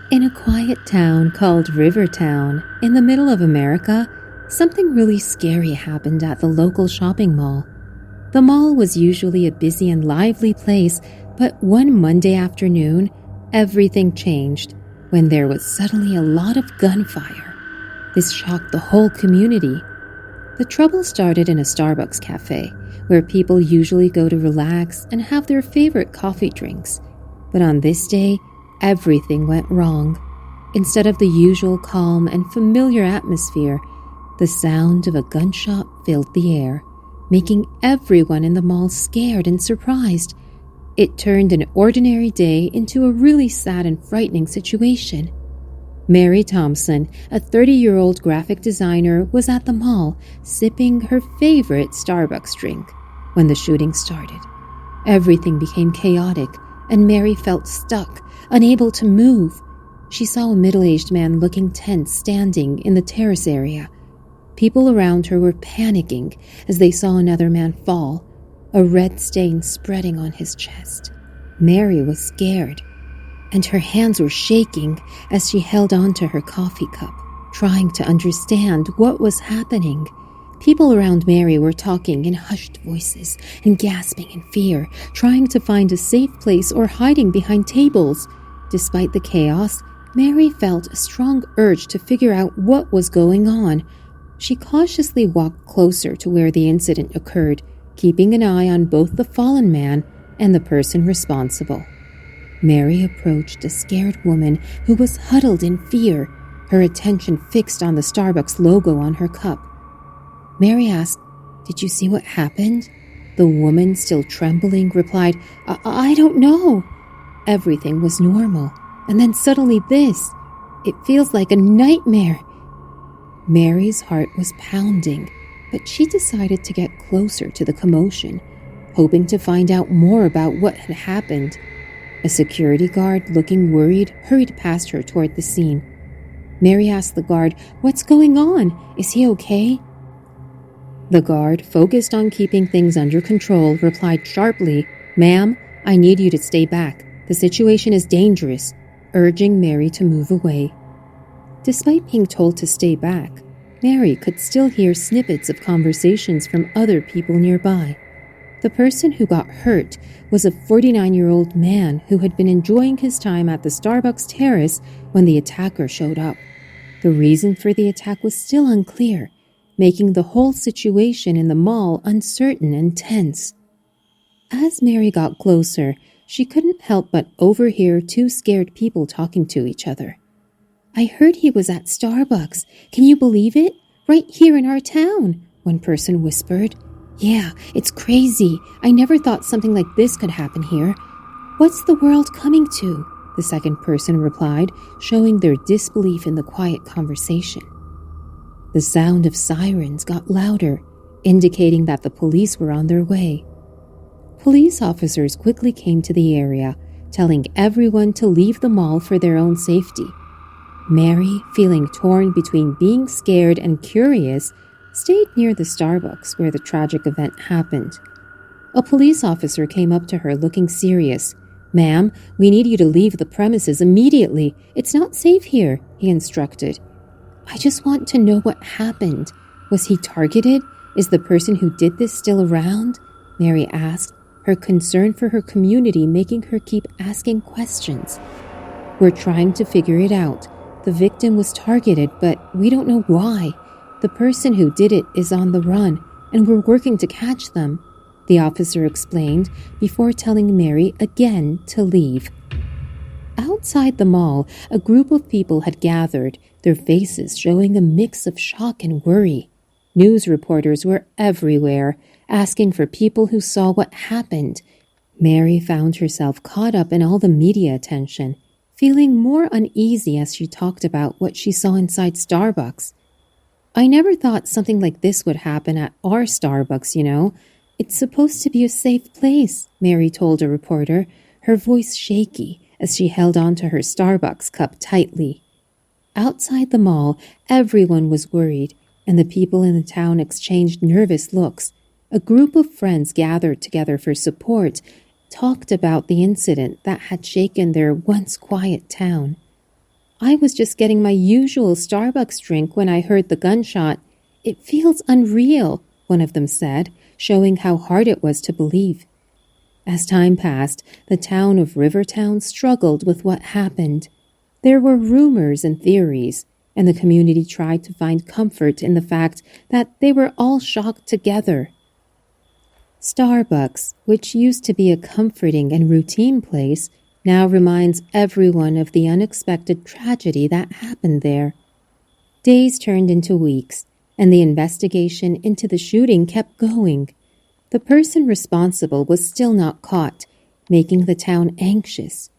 In a quiet town called Rivertown, in the middle of America, something really scary happened at the local shopping mall. The mall was usually a busy and lively place, but one Monday afternoon, everything changed when there was suddenly a lot of gunfire. This shocked the whole community. The trouble started in a Starbucks cafe, where people usually go to relax and have their favorite coffee drinks. But on this day, everything went wrong. Instead of the usual calm and familiar atmosphere, the sound of a gunshot filled the air, making everyone in the mall scared and surprised. It turned an ordinary day into a really sad and frightening situation. Mary Thompson, a 30-year-old graphic designer, was at the mall sipping her favorite Starbucks drink when the shooting started. Everything became chaotic, and Mary felt stuck, unable to move. She saw a middle-aged man looking tense standing in the terrace area. People around her were panicking as they saw another man fall, a red stain spreading on his chest. Mary was scared, and her hands were shaking as she held onto her coffee cup, trying to understand what was happening. People around Mary were talking in hushed voices and gasping in fear, trying to find a safe place or hiding behind tables. Despite the chaos, Mary felt a strong urge to figure out what was going on. She cautiously walked closer to where the incident occurred, keeping an eye on both the fallen man and the person responsible. Mary approached a scared woman who was huddled in fear, her attention fixed on the Starbucks logo on her cup. Mary asked, "Did you see what happened?" The woman, still trembling, replied, I don't know. Everything was normal, and then suddenly this. It feels like a nightmare. Mary's heart was pounding, but she decided to get closer to the commotion, hoping to find out more about what had happened. A security guard, looking worried, hurried past her toward the scene. Mary asked the guard, "What's going on? Is he okay?" The guard, focused on keeping things under control, replied sharply, "Ma'am, I need you to stay back. The situation is dangerous," urging Mary to move away. Despite being told to stay back, Mary could still hear snippets of conversations from other people nearby. The person who got hurt was a 49-year-old man who had been enjoying his time at the Starbucks terrace when the attacker showed up. The reason for the attack was still unclear, making the whole situation in the mall uncertain and tense. As Mary got closer, she couldn't help but overhear two scared people talking to each other. "I heard he was at Starbucks. Can you believe it? Right here in our town," one person whispered. "Yeah, it's crazy. I never thought something like this could happen here." "What's the world coming to?" the second person replied, showing their disbelief in the quiet conversation. The sound of sirens got louder, indicating that the police were on their way. Police officers quickly came to the area, telling everyone to leave the mall for their own safety. Mary, feeling torn between being scared and curious, stayed near the Starbucks where the tragic event happened. A police officer came up to her looking serious. "Ma'am, we need you to leave the premises immediately. It's not safe here," he instructed. "I just want to know what happened. Was he targeted? Is the person who did this still around?" Mary asked, her concern for her community making her keep asking questions. "We're trying to figure it out. The victim was targeted, but we don't know why. The person who did it is on the run, and we're working to catch them," the officer explained before telling Mary again to leave. Outside the mall, a group of people had gathered, their faces showing a mix of shock and worry. News reporters were everywhere, asking for people who saw what happened. Mary found herself caught up in all the media attention, feeling more uneasy as she talked about what she saw inside Starbucks. "I never thought something like this would happen at our Starbucks, you know. It's supposed to be a safe place," Mary told a reporter, her voice shaky as she held onto her Starbucks cup tightly. Outside the mall, everyone was worried, and the people in the town exchanged nervous looks. A group of friends gathered together for support, talked about the incident that had shaken their once quiet town. I was just getting my usual Starbucks drink when I heard the gunshot. It feels unreal, one of them said, showing how hard it was to believe. As time passed, the town of Rivertown struggled with what happened. There were rumors and theories, and the community tried to find comfort in the fact that they were all shocked together. Starbucks, which used to be a comforting and routine place, now reminds everyone of the unexpected tragedy that happened there. Days turned into weeks, and the investigation into the shooting kept going. The person responsible was still not caught, making the town anxious.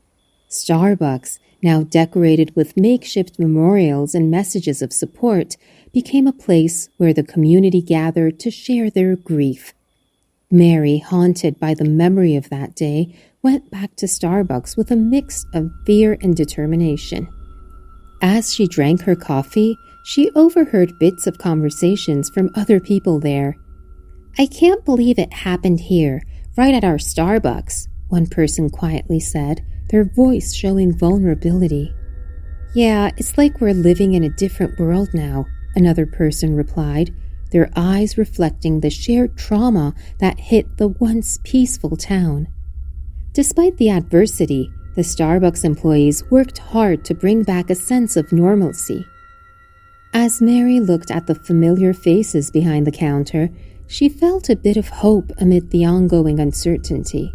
Starbucks, now decorated with makeshift memorials and messages of support, became a place where the community gathered to share their grief. Mary, haunted by the memory of that day, went back to Starbucks with a mix of fear and determination. As she drank her coffee, she overheard bits of conversations from other people there. "I can't believe it happened here, right at our Starbucks," one person quietly said, their voice showing vulnerability. "Yeah, it's like we're living in a different world now," another person replied, their eyes reflecting the shared trauma that hit the once peaceful town. Despite the adversity, the Starbucks employees worked hard to bring back a sense of normalcy. As Mary looked at the familiar faces behind the counter, she felt a bit of hope amid the ongoing uncertainty.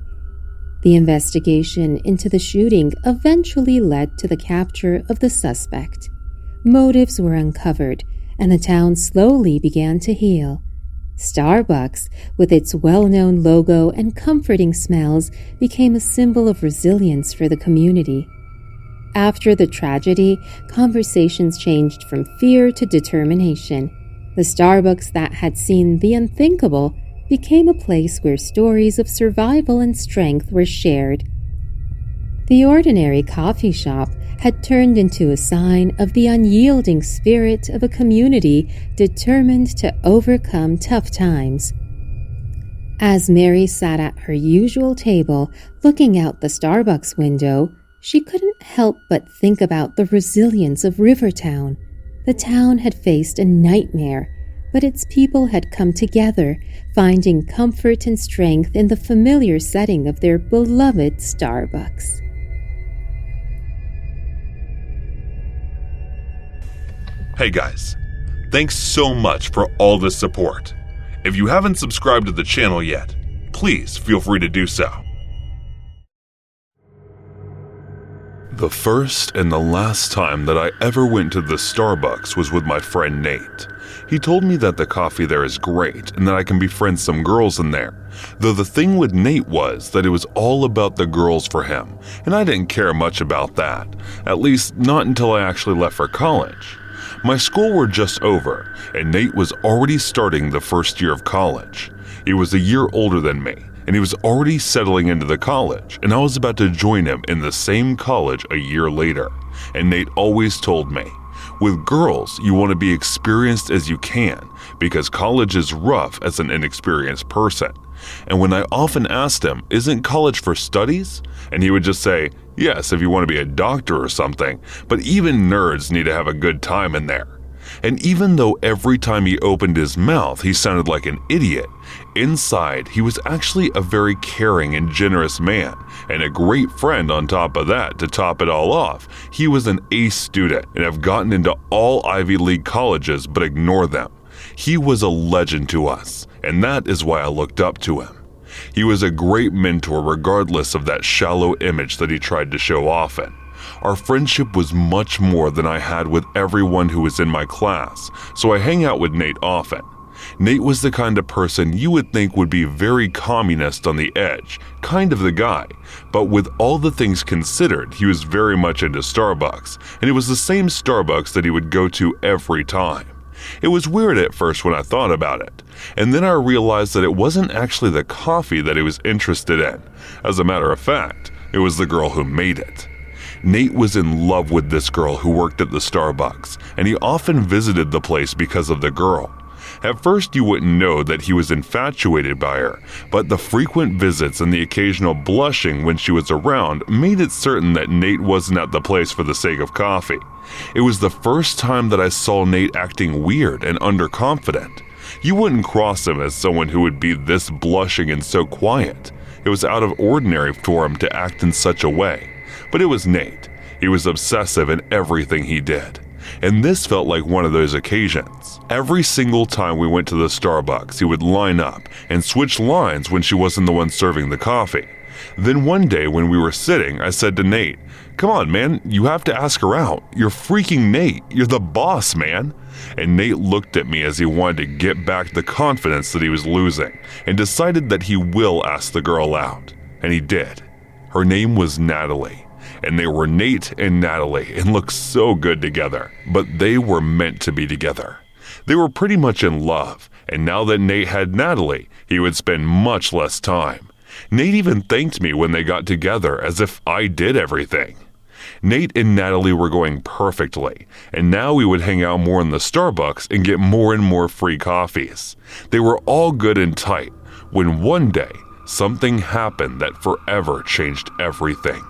The investigation into the shooting eventually led to the capture of the suspect. Motives were uncovered, and the town slowly began to heal. Starbucks, with its well-known logo and comforting smells, became a symbol of resilience for the community. After the tragedy, conversations changed from fear to determination. The Starbucks that had seen the unthinkable became a place where stories of survival and strength were shared. The ordinary coffee shop had turned into a sign of the unyielding spirit of a community determined to overcome tough times. As Mary sat at her usual table, looking out the Starbucks window, she couldn't help but think about the resilience of Rivertown. The town had faced a nightmare, but its people had come together, finding comfort and strength in the familiar setting of their beloved Starbucks. Hey guys, thanks so much for all the support. If you haven't subscribed to the channel yet, please feel free to do so. The first and the last time that I ever went to the Starbucks was with my friend Nate. He told me that the coffee there is great and that I can befriend some girls in there. Though the thing with Nate was that it was all about the girls for him, and I didn't care much about that, at least not until I actually left for college. My school were just over, and Nate was already starting the first year of college. He was a year older than me, and he was already settling into the college, and I was about to join him in the same college a year later. And Nate always told me, with girls, you want to be experienced as you can, because college is rough as an inexperienced person. And when I often asked him, isn't college for studies? And he would just say, yes, if you want to be a doctor or something, but even nerds need to have a good time in there. And even though every time he opened his mouth he sounded like an idiot, inside he was actually a very caring and generous man, and a great friend on top of that. To top it all off, he was an ace student and have gotten into all Ivy League colleges but ignore them. He was a legend to us, and that is why I looked up to him. He was a great mentor regardless of that shallow image that he tried to show often. Our friendship was much more than I had with everyone who was in my class, so I hang out with Nate often. Nate was the kind of person you would think would be very communist on the edge, kind of the guy, but with all the things considered, he was very much into Starbucks, and it was the same Starbucks that he would go to every time. It was weird at first when I thought about it, and then I realized that it wasn't actually the coffee that he was interested in. As a matter of fact, it was the girl who made it. Nate was in love with this girl who worked at the Starbucks, and he often visited the place because of the girl. At first you wouldn't know that he was infatuated by her, but the frequent visits and the occasional blushing when she was around made it certain that Nate wasn't at the place for the sake of coffee. It was the first time that I saw Nate acting weird and underconfident. You wouldn't cross him as someone who would be this blushing and so quiet. It was out of ordinary for him to act in such a way. But it was Nate. He was obsessive in everything he did. And this felt like one of those occasions. Every single time we went to the Starbucks, he would line up and switch lines when she wasn't the one serving the coffee. Then one day when we were sitting, I said to Nate, "Come on, man, you have to ask her out. You're freaking Nate. You're the boss, man." And Nate looked at me as he wanted to get back the confidence that he was losing and decided that he will ask the girl out. And he did. Her name was Natalie. And they were Nate and Natalie and looked so good together, but they were meant to be together. They were pretty much in love, and now that Nate had Natalie, he would spend much less time. Nate even thanked me when they got together as if I did everything. Nate and Natalie were going perfectly, and now we would hang out more in the Starbucks and get more and more free coffees. They were all good and tight, when one day, something happened that forever changed everything.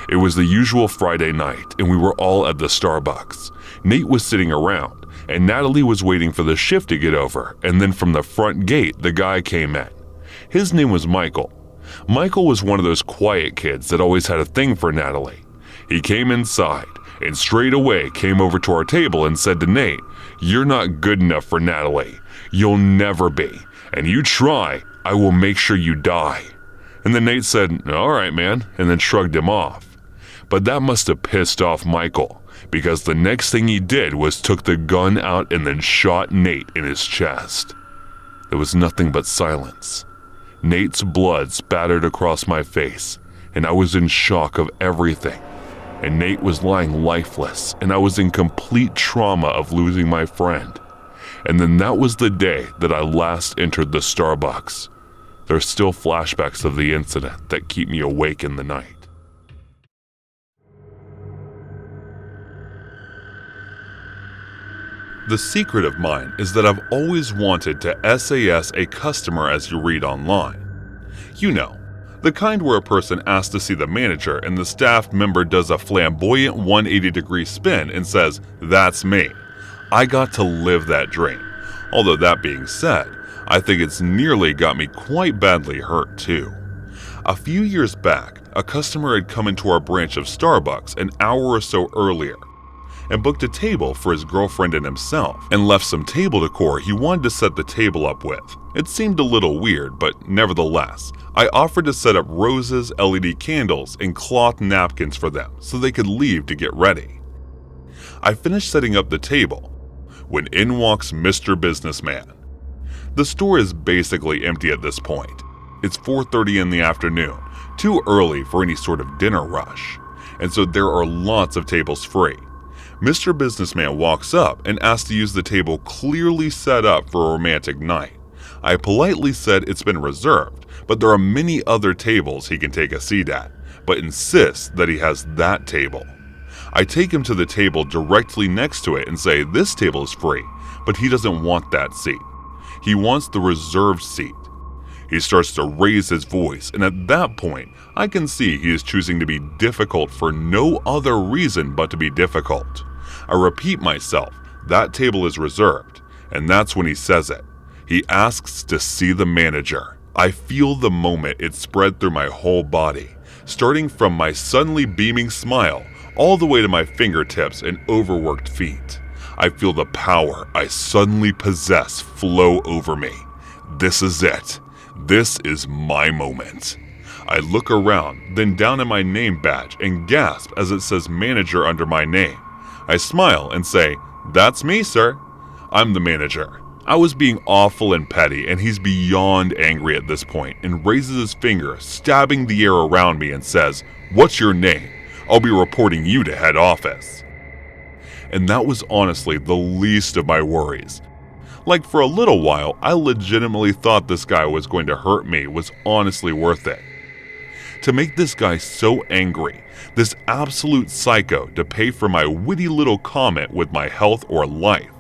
It was the usual Friday night, and we were all at the Starbucks. Nate was sitting around, and Natalie was waiting for the shift to get over, and then from the front gate, the guy came in. His name was Michael. Michael was one of those quiet kids that always had a thing for Natalie. He came inside, and straight away came over to our table and said to Nate, "You're not good enough for Natalie. You'll never be. And you try, I will make sure you die." And then Nate said, "All right, man," and then shrugged him off. But that must have pissed off Michael, because the next thing he did was took the gun out and then shot Nate in his chest. There was nothing but silence. Nate's blood spattered across my face, and I was in shock of everything. And Nate was lying lifeless, and I was in complete trauma of losing my friend. And then that was the day that I last entered the Starbucks. There's still flashbacks of the incident that keep me awake in the night. The secret of mine is that I've always wanted to SAS a customer as you read online. You know, the kind where a person asks to see the manager and the staff member does a flamboyant 180-degree spin and says, "That's me." I got to live that dream. Although that being said, I think it's nearly got me quite badly hurt too. A few years back, a customer had come into our branch of Starbucks an hour or so earlier and booked a table for his girlfriend and himself, and left some table decor he wanted to set the table up with. It seemed a little weird, but nevertheless, I offered to set up roses, LED candles, and cloth napkins for them so they could leave to get ready. I finished setting up the table when in walks Mr. Businessman. The store is basically empty at this point. It's 4:30 in the afternoon, too early for any sort of dinner rush, and so there are lots of tables free. Mr. Businessman walks up and asks to use the table clearly set up for a romantic night. I politely said it's been reserved, but there are many other tables he can take a seat at, but insists that he has that table. I take him to the table directly next to it and say this table is free, but he doesn't want that seat. He wants the reserved seat. He starts to raise his voice, and at that point, I can see he is choosing to be difficult for no other reason but to be difficult. I repeat myself, that table is reserved, and that's when he says it. He asks to see the manager. I feel the moment it spread through my whole body, starting from my suddenly beaming smile all the way to my fingertips and overworked feet. I feel the power I suddenly possess flow over me. This is it. This is my moment. I look around, then down at my name badge and gasp as it says manager under my name. I smile and say, "That's me, sir. I'm the manager." I was being awful and petty, and he's beyond angry at this point and raises his finger, stabbing the air around me and says, "What's your name? I'll be reporting you to head office." And that was honestly the least of my worries. Like, for a little while, I legitimately thought this guy was going to hurt me was honestly worth it. To make this guy so angry, this absolute psycho, to pay for my witty little comment with my health or life.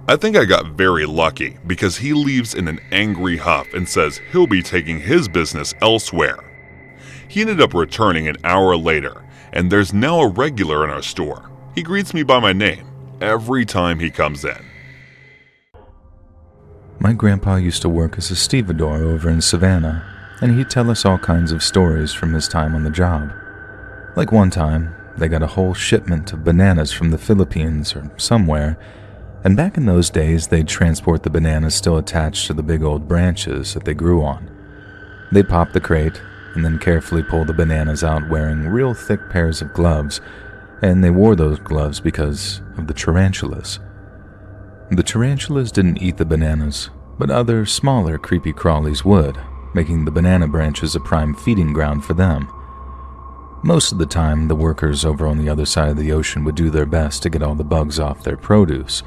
I think I got very lucky because he leaves in an angry huff and says he'll be taking his business elsewhere. He ended up returning an hour later, and there's now a regular in our store. He greets me by my name every time he comes in. My grandpa used to work as a stevedore over in Savannah, and he'd tell us all kinds of stories from his time on the job. Like one time, they got a whole shipment of bananas from the Philippines or somewhere, and back in those days they'd transport the bananas still attached to the big old branches that they grew on. They'd pop the crate and then carefully pull the bananas out wearing real thick pairs of gloves, and they wore those gloves because of the tarantulas. The tarantulas didn't eat the bananas, but other smaller creepy crawlies would, making the banana branches a prime feeding ground for them. Most of the time, the workers over on the other side of the ocean would do their best to get all the bugs off their produce,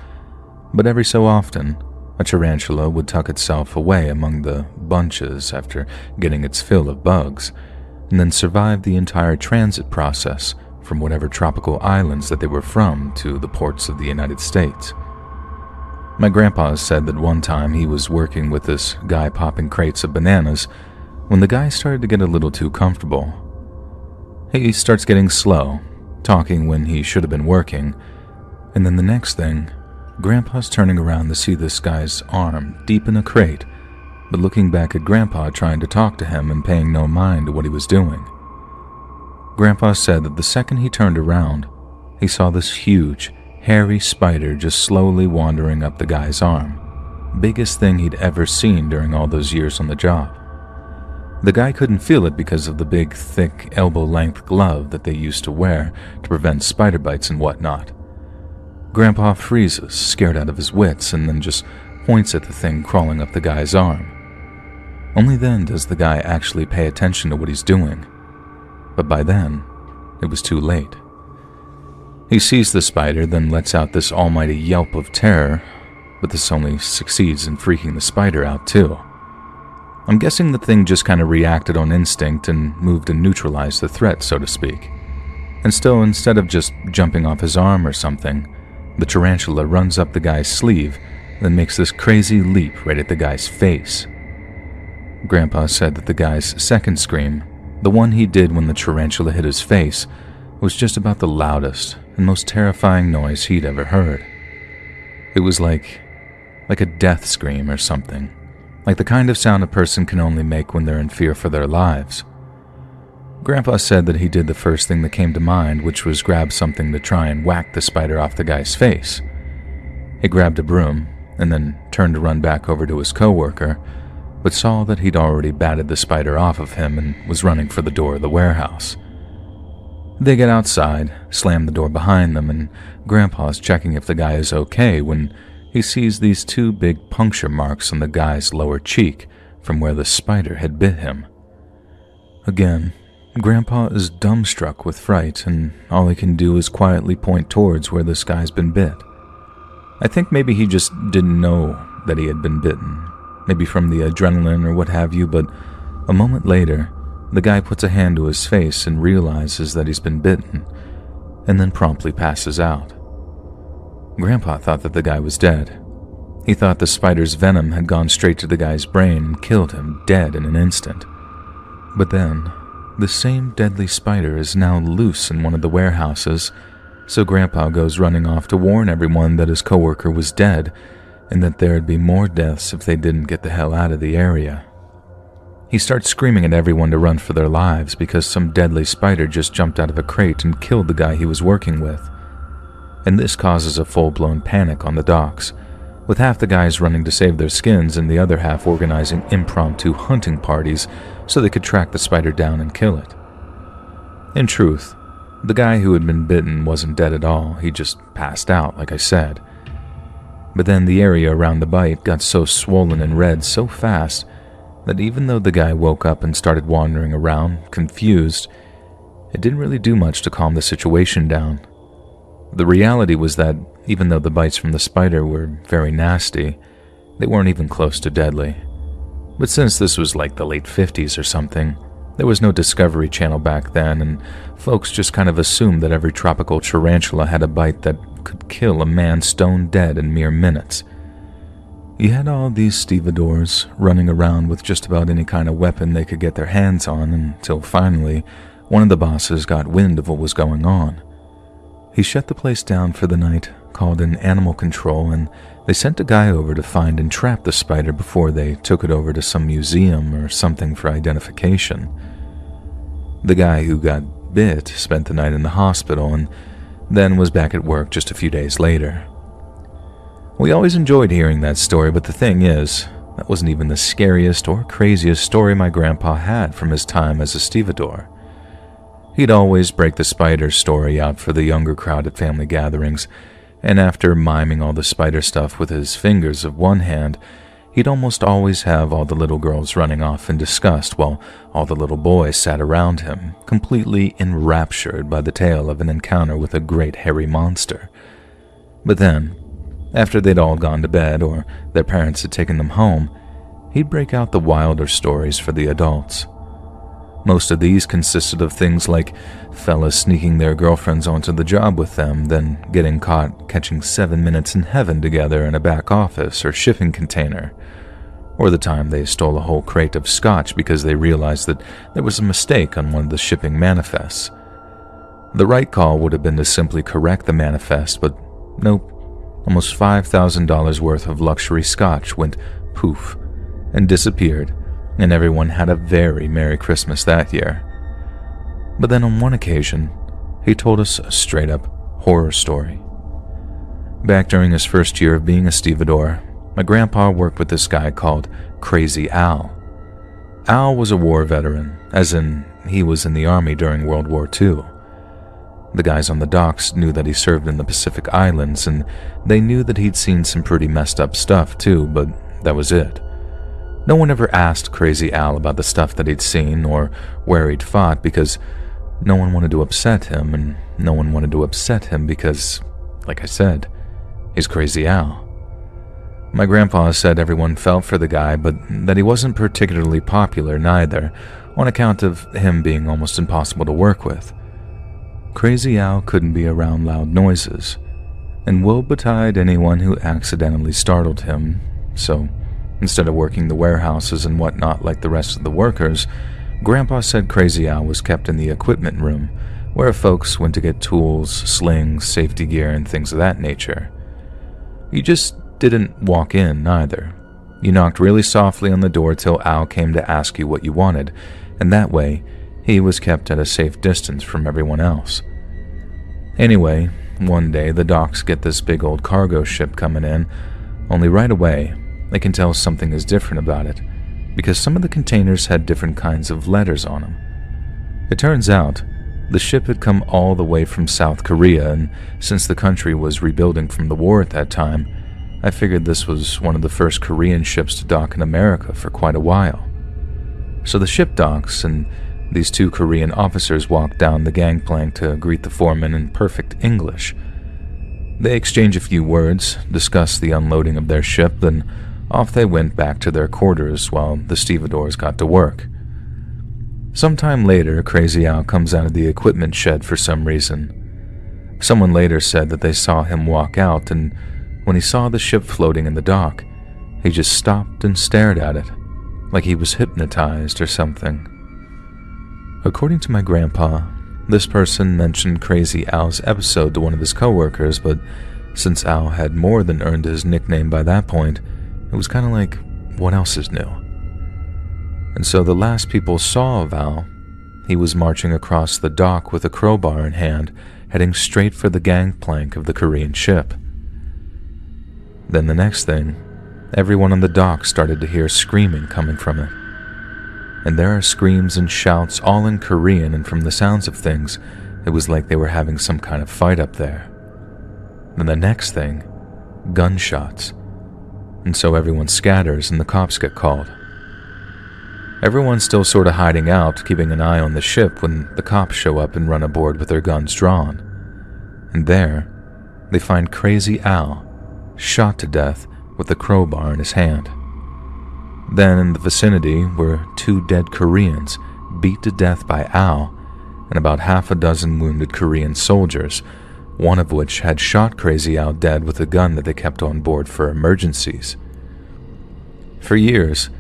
but every so often, a tarantula would tuck itself away among the bunches after getting its fill of bugs, and then survive the entire transit process from whatever tropical islands that they were from to the ports of the United States. My grandpa said that one time he was working with this guy popping crates of bananas when the guy started to get a little too comfortable. He starts getting slow, talking when he should have been working, and then the next thing, Grandpa's turning around to see this guy's arm deep in a crate, but looking back at Grandpa trying to talk to him and paying no mind to what he was doing. Grandpa said that the second he turned around, he saw this huge, hairy spider just slowly wandering up the guy's arm, biggest thing he'd ever seen during all those years on the job. The guy couldn't feel it because of the big, thick, elbow-length glove that they used to wear to prevent spider bites and whatnot. Grandpa freezes, scared out of his wits, and then just points at the thing crawling up the guy's arm. Only then does the guy actually pay attention to what he's doing. But by then, it was too late. He sees the spider, then lets out this almighty yelp of terror, but this only succeeds in freaking the spider out too. I'm guessing the thing just kind of reacted on instinct and moved to neutralize the threat, so to speak. And still, instead of just jumping off his arm or something, the tarantula runs up the guy's sleeve, then makes this crazy leap right at the guy's face. Grandpa said that the guy's second scream, the one he did when the tarantula hit his face, was just about the loudest and most terrifying noise he'd ever heard. It was like a death scream or something, like the kind of sound a person can only make when they're in fear for their lives. Grandpa said that he did the first thing that came to mind, which was grab something to try and whack the spider off the guy's face. He grabbed a broom and then turned to run back over to his coworker, but saw that he'd already batted the spider off of him and was running for the door of the warehouse. They get outside, slam the door behind them, and Grandpa's checking if the guy is okay when he sees these two big puncture marks on the guy's lower cheek from where the spider had bit him. Again, Grandpa is dumbstruck with fright, and all he can do is quietly point towards where this guy's been bit. I think maybe he just didn't know that he had been bitten, maybe from the adrenaline or what have you, but a moment later, the guy puts a hand to his face and realizes that he's been bitten, and then promptly passes out. Grandpa thought that the guy was dead. He thought the spider's venom had gone straight to the guy's brain and killed him dead in an instant. But then, the same deadly spider is now loose in one of the warehouses, so Grandpa goes running off to warn everyone that his coworker was dead and that there'd be more deaths if they didn't get the hell out of the area. He starts screaming at everyone to run for their lives because some deadly spider just jumped out of a crate and killed the guy he was working with. And this causes a full-blown panic on the docks, with half the guys running to save their skins and the other half organizing impromptu hunting parties so they could track the spider down and kill it. In truth, the guy who had been bitten wasn't dead at all, he just passed out, like I said. But then the area around the bite got so swollen and red so fast that even though the guy woke up and started wandering around, confused, it didn't really do much to calm the situation down. The reality was that even though the bites from the spider were very nasty, they weren't even close to deadly. But since this was like the late 50s or something, there was no Discovery Channel back then, and folks just kind of assumed that every tropical tarantula had a bite that could kill a man stone dead in mere minutes. You had all these stevedores running around with just about any kind of weapon they could get their hands on until finally one of the bosses got wind of what was going on. He shut the place down for the night, called in animal control, and they sent a guy over to find and trap the spider before they took it over to some museum or something for identification. The guy who got bit spent the night in the hospital and then was back at work just a few days later. We always enjoyed hearing that story, but the thing is, that wasn't even the scariest or craziest story my grandpa had from his time as a stevedore. He'd always break the spider story out for the younger crowd at family gatherings, and after miming all the spider stuff with his fingers of one hand, he'd almost always have all the little girls running off in disgust while all the little boys sat around him, completely enraptured by the tale of an encounter with a great hairy monster. But then, after they'd all gone to bed or their parents had taken them home, he'd break out the wilder stories for the adults. Most of these consisted of things like fellas sneaking their girlfriends onto the job with them, then getting caught catching 7 minutes in heaven together in a back office or shipping container, or the time they stole a whole crate of scotch because they realized that there was a mistake on one of the shipping manifests. The right call would have been to simply correct the manifest, but nope. Almost $5,000 worth of luxury scotch went poof and disappeared, and everyone had a very Merry Christmas that year. But then on one occasion, he told us a straight-up horror story. Back during his first year of being a stevedore, my grandpa worked with this guy called Crazy Al. Al was a war veteran, as in he was in the army during World War II. The guys on the docks knew that he served in the Pacific Islands, and they knew that he'd seen some pretty messed up stuff too, but that was it. No one ever asked Crazy Al about the stuff that he'd seen or where he'd fought because no one wanted to upset him, and no one wanted to upset him because, like I said, he's Crazy Al. My grandpa said everyone felt for the guy, but that he wasn't particularly popular neither, on account of him being almost impossible to work with. Crazy Al couldn't be around loud noises, and woe betide anyone who accidentally startled him, so instead of working the warehouses and whatnot like the rest of the workers, Grandpa said Crazy Al was kept in the equipment room, where folks went to get tools, slings, safety gear, and things of that nature. You just didn't walk in either. You knocked really softly on the door till Al came to ask you what you wanted, and that way, he was kept at a safe distance from everyone else. Anyway, one day the docks get this big old cargo ship coming in, only right away they can tell something is different about it, because some of the containers had different kinds of letters on them. It turns out, the ship had come all the way from South Korea, and since the country was rebuilding from the war at that time, I figured this was one of the first Korean ships to dock in America for quite a while. So the ship docks, and these two Korean officers walked down the gangplank to greet the foreman in perfect English. They exchanged a few words, discussed the unloading of their ship, then off they went back to their quarters while the stevedores got to work. Sometime later, Crazy Al comes out of the equipment shed for some reason. Someone later said that they saw him walk out, and when he saw the ship floating in the dock, he just stopped and stared at it, like he was hypnotized or something. According to my grandpa, this person mentioned Crazy Al's episode to one of his coworkers, but since Al had more than earned his nickname by that point, it was kind of like, what else is new? And so the last people saw of Al, he was marching across the dock with a crowbar in hand, heading straight for the gangplank of the Korean ship. Then the next thing, everyone on the dock started to hear screaming coming from it. And there are screams and shouts all in Korean, and from the sounds of things, it was like they were having some kind of fight up there. Then the next thing, gunshots. And so everyone scatters and the cops get called. Everyone's still sort of hiding out, keeping an eye on the ship when the cops show up and run aboard with their guns drawn. And there, they find Crazy Al, shot to death with a crowbar in his hand. Then in the vicinity were 2 dead Koreans beat to death by Al, and about half a dozen wounded Korean soldiers, one of which had shot Crazy Al dead with a gun that they kept on board for emergencies. For years,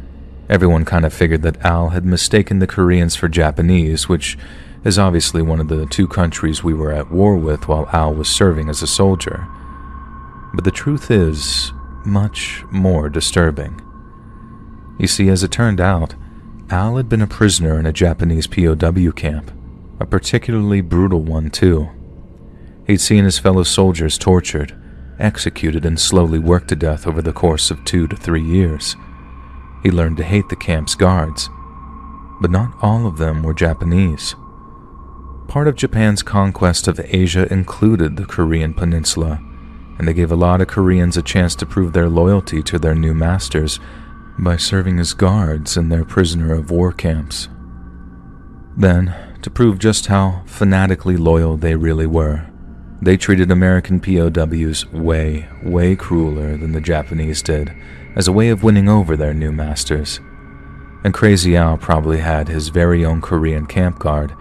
everyone kind of figured that Al had mistaken the Koreans for Japanese, which is obviously one of the two countries we were at war with while Al was serving as a soldier. But the truth is much more disturbing. You see, as it turned out, Al had been a prisoner in a Japanese POW camp, a particularly brutal one too. He'd seen his fellow soldiers tortured, executed, and slowly worked to death over the course of 2 to 3 years. He learned to hate the camp's guards, but not all of them were Japanese. Part of Japan's conquest of Asia included the Korean peninsula, and they gave a lot of Koreans a chance to prove their loyalty to their new masters by serving as guards in their prisoner of war camps. Then, to prove just how fanatically loyal they really were, they treated American POWs way crueler than the Japanese did, as a way of winning over their new masters. And Crazy Al probably had his very own Korean camp guard,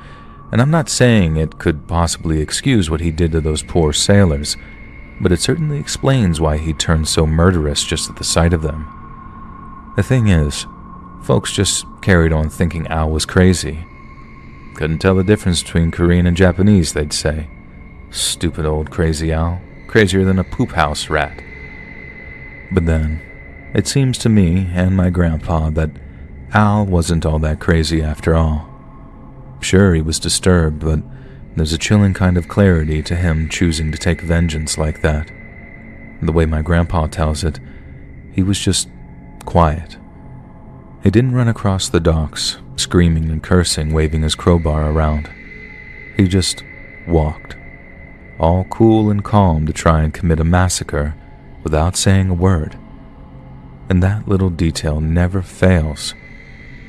and I'm not saying it could possibly excuse what he did to those poor sailors, but it certainly explains why he turned so murderous just at the sight of them. The thing is, folks just carried on thinking Al was crazy. Couldn't tell the difference between Korean and Japanese, they'd say. Stupid old Crazy Al, crazier than a poop house rat. But then, it seems to me and my grandpa that Al wasn't all that crazy after all. Sure, he was disturbed, but there's a chilling kind of clarity to him choosing to take vengeance like that. The way my grandpa tells it, he was just quiet. He didn't run across the docks, screaming and cursing, waving his crowbar around. He just walked, all cool and calm, to try and commit a massacre without saying a word. And that little detail never fails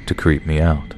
to creep me out.